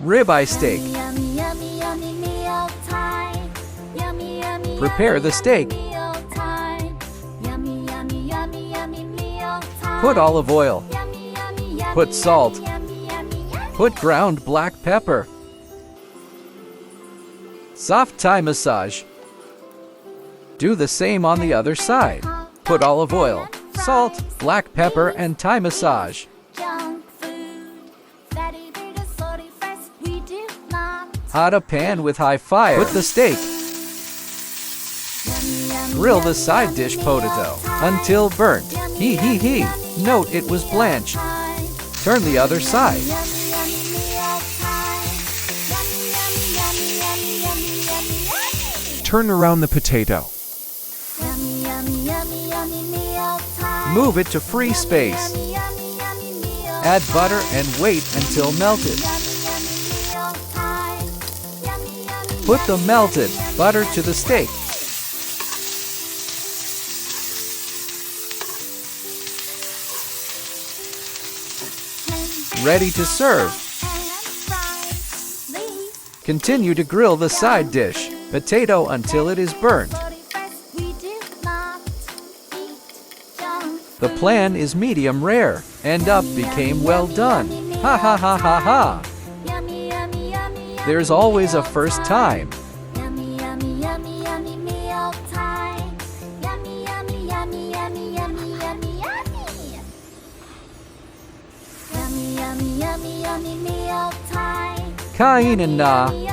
Ribeye steak. Prepare the steak. Put olive oil. Put salt. Put ground black pepper. Soft Thai massage. Do the same on the other side. Put olive oil, salt, black pepper, and Thai massage. Hot a pan with high fire. Put the steak. Grill the side dish potato until burnt. Hee. Note it was blanched. Turn the other side. Turn around the potato. Move it to free space. Add butter and wait until melted. Put the melted butter to the steak. Ready to serve. Continue to grill the side dish, potato, until it is burnt. The plan is medium rare. End up became well done. Ha ha ha ha ha. There's always a first time. Kainin na.